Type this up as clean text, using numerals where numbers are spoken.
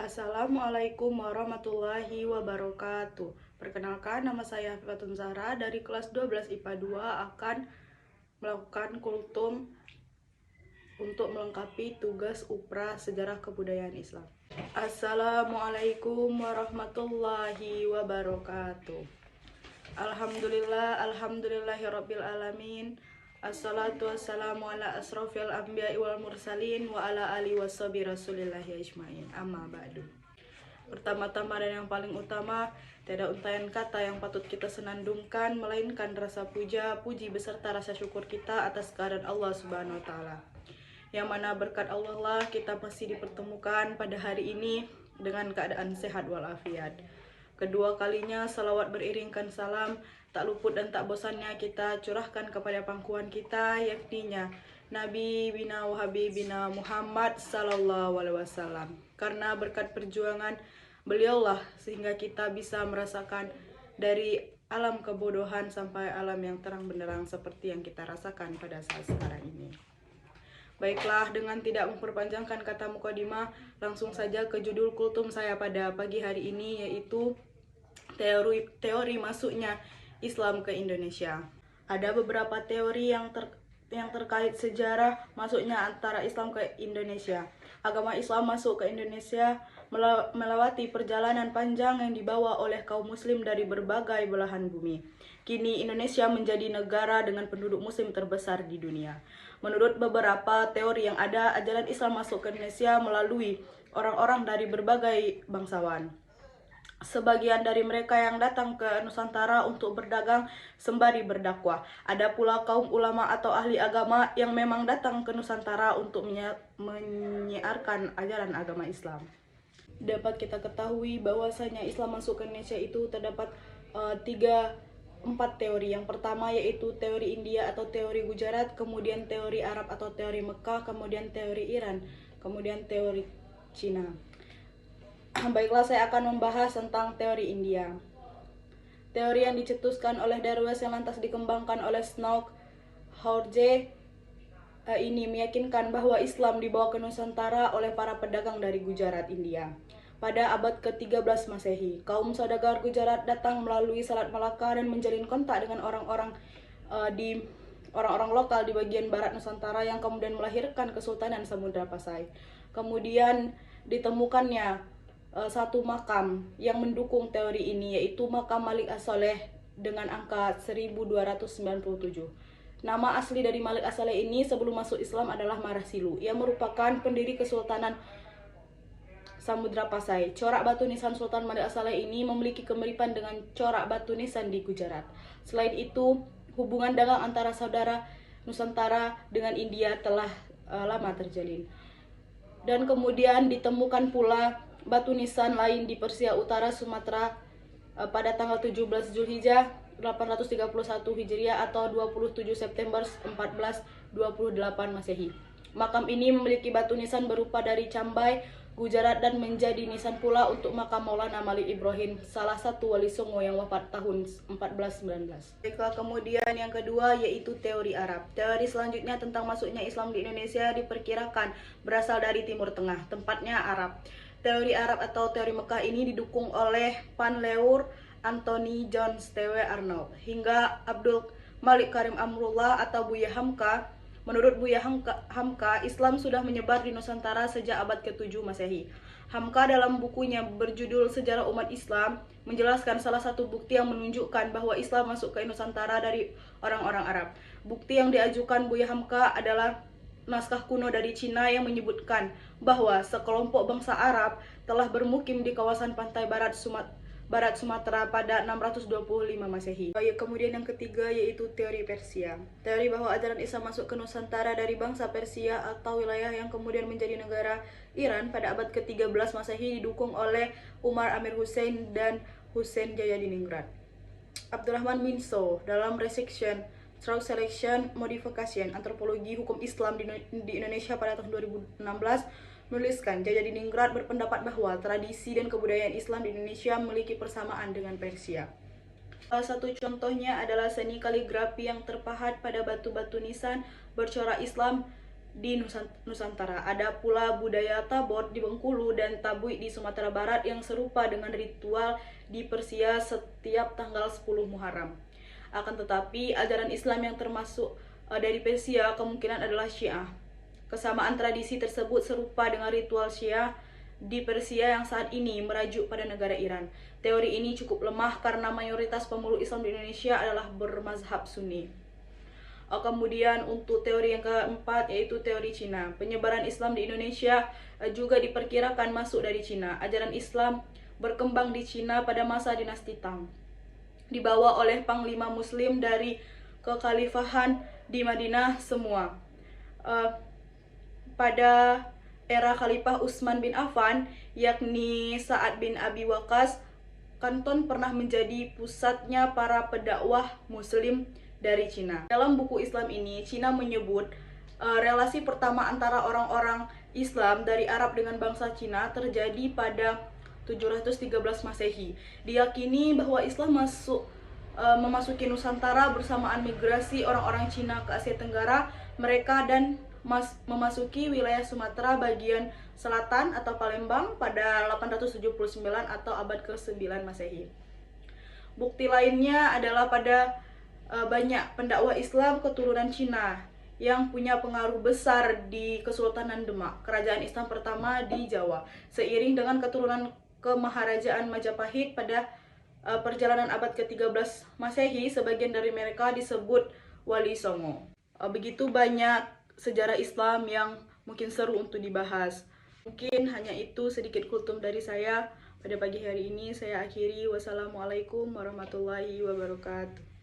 Assalamualaikum warahmatullahi wabarakatuh. Perkenalkan, nama saya Fifatun Zahra dari kelas 12 IPA 2 akan melakukan kultum untuk melengkapi tugas UPRA Sejarah Kebudayaan Islam. Assalamualaikum warahmatullahi wabarakatuh. Alhamdulillahirabbil alamin. Assalatu wassalamu ala asrofil anbiya'i wal mursalin wa ala alihi washabi rasulillahi ajmain. Amma ba'du. Pertama-tama dan yang paling utama, tiada untayan kata yang patut kita senandungkan melainkan rasa puja, puji beserta rasa syukur kita atas kehadiran Allah Subhanahu wa taala. Yang mana berkat Allah lah kita masih dipertemukan pada hari ini dengan keadaan sehat walafiat. Kedua kalinya salawat beriringkan salam tak luput dan tak bosannya kita curahkan kepada pangkuan kita, yakninya Nabi bina wa habibina Muhammad sallallahu alaihi wasallam. Karena berkat perjuangan beliaulah sehingga kita bisa merasakan dari alam kebodohan sampai alam yang terang benderang seperti yang kita rasakan pada saat sekarang ini. Baiklah, dengan tidak memperpanjangkan kata mukadimah, langsung saja ke judul kultum saya pada pagi hari ini, yaitu teori masuknya Islam ke Indonesia. Ada beberapa teori yang terkait sejarah masuknya antara Islam ke Indonesia. Agama Islam masuk ke Indonesia melewati perjalanan panjang yang dibawa oleh kaum muslim dari berbagai belahan bumi. Kini Indonesia menjadi negara dengan penduduk muslim terbesar di dunia. Menurut beberapa teori yang ada, ajaran Islam masuk ke Indonesia melalui orang-orang dari berbagai bangsawan. Sebagian dari mereka yang datang ke Nusantara untuk berdagang sembari berdakwah. Ada pula kaum ulama atau ahli agama yang memang datang ke Nusantara untuk menyiarkan ajaran agama Islam. Dapat kita ketahui bahwasanya Islam masuk ke Indonesia itu terdapat 4 teori. Yang pertama yaitu teori India atau teori Gujarat, kemudian teori Arab atau teori Mekah, kemudian teori Iran, kemudian teori Cina. Baiklah, saya akan membahas tentang teori India. Teori yang dicetuskan oleh Darwis yang lantas dikembangkan oleh Snow Haurje ini meyakinkan bahwa Islam dibawa ke Nusantara oleh para pedagang dari Gujarat, India. Pada abad ke-13 Masehi, kaum saudagar Gujarat datang melalui Selat Malaka dan menjalin kontak dengan orang-orang lokal di bagian barat Nusantara yang kemudian melahirkan Kesultanan Samudra Pasai. Kemudian ditemukannya satu makam yang mendukung teori ini, yaitu makam Malik As-Saleh dengan angka 1297. Nama asli dari Malik As-Saleh ini sebelum masuk Islam adalah Marasilu. Ia merupakan pendiri Kesultanan Samudra Pasai. Corak batu nisan Sultan Malik As-Saleh ini memiliki kemiripan dengan corak batu nisan di Gujarat. Selain itu, hubungan dagang antara saudara Nusantara dengan India telah lama terjalin. Dan kemudian ditemukan pula batu nisan lain di Persia Utara Sumatera pada tanggal 17 Zulhijjah 831 Hijriah atau 27 September 1428 Masehi. Makam ini memiliki batu nisan berupa dari Cambai, Gujarat, dan menjadi nisan pula untuk makam Maulana Malik Ibrahim, salah satu wali Songo yang wafat tahun 1419. Baiklah, kemudian yang kedua yaitu teori Arab. Teori selanjutnya tentang masuknya Islam di Indonesia diperkirakan berasal dari Timur Tengah, tempatnya Arab. Teori Arab atau teori Mekah ini didukung oleh Van Leur, Anthony John T.W. Arnold, hingga Abdul Malik Karim Amrullah atau Buya Hamka. Menurut Buya Hamka, Islam sudah menyebar di Nusantara sejak abad ke-7 Masehi. Hamka dalam bukunya berjudul Sejarah Umat Islam menjelaskan salah satu bukti yang menunjukkan bahwa Islam masuk ke Nusantara dari orang-orang Arab. Bukti yang diajukan Buya Hamka adalah naskah kuno dari Cina yang menyebutkan bahwa sekelompok bangsa Arab telah bermukim di kawasan pantai barat Sumatera pada 625 Masehi. Kemudian yang ketiga yaitu teori Persia. Teori bahwa ajaran Islam masuk ke Nusantara dari bangsa Persia atau wilayah yang kemudian menjadi negara Iran pada abad ke-13 Masehi didukung oleh Umar Amir Hussein dan Hussein Jayadiningrat. Abdurrahman Minso dalam Resection Through Selection Modification Antropologi Hukum Islam di Indonesia pada tahun 2016 menuliskan, Jayadiningrat berpendapat bahwa tradisi dan kebudayaan Islam di Indonesia memiliki persamaan dengan Persia. Salah satu contohnya adalah seni kaligrafi yang terpahat pada batu-batu nisan bercorak Islam di Nusantara. Ada pula budaya Tabot di Bengkulu dan Tabui di Sumatera Barat yang serupa dengan ritual di Persia setiap tanggal 10 Muharram. Akan tetapi, ajaran Islam yang termasuk dari Persia kemungkinan adalah Syiah. Kesamaan tradisi tersebut serupa dengan ritual Syiah di Persia yang saat ini merajuk pada negara Iran. Teori ini cukup lemah karena mayoritas pemeluk Islam di Indonesia adalah bermazhab Sunni. Kemudian untuk teori yang keempat yaitu teori Cina. Penyebaran Islam di Indonesia juga diperkirakan masuk dari Cina. Ajaran Islam berkembang di Cina pada masa dinasti Tang, dibawa oleh panglima muslim dari kekhalifahan di Madinah semua. Pada era Khalifah Utsman bin Affan, yakni Sa'ad bin Abi Waqqas, Kanton pernah menjadi pusatnya para pendakwah muslim dari Cina. Dalam buku Islam ini, Cina menyebut relasi pertama antara orang-orang Islam dari Arab dengan bangsa Cina terjadi pada 713 Masehi. Diyakini bahwa Islam memasuki Nusantara bersamaan migrasi orang-orang Cina ke Asia Tenggara. Mereka dan memasuki wilayah Sumatera bagian selatan atau Palembang pada 879 atau abad ke-9 Masehi. Bukti lainnya adalah pada banyak pendakwah Islam keturunan Cina yang punya pengaruh besar di Kesultanan Demak, kerajaan Islam pertama di Jawa. Seiring dengan keturunan Kemaharajaan Majapahit pada perjalanan abad ke-13 Masehi, sebagian dari mereka disebut Wali Songo. Begitu banyak sejarah Islam yang mungkin seru untuk dibahas. Mungkin hanya itu sedikit kultum dari saya pada pagi hari ini. Saya akhiri. Wassalamualaikum warahmatullahi wabarakatuh.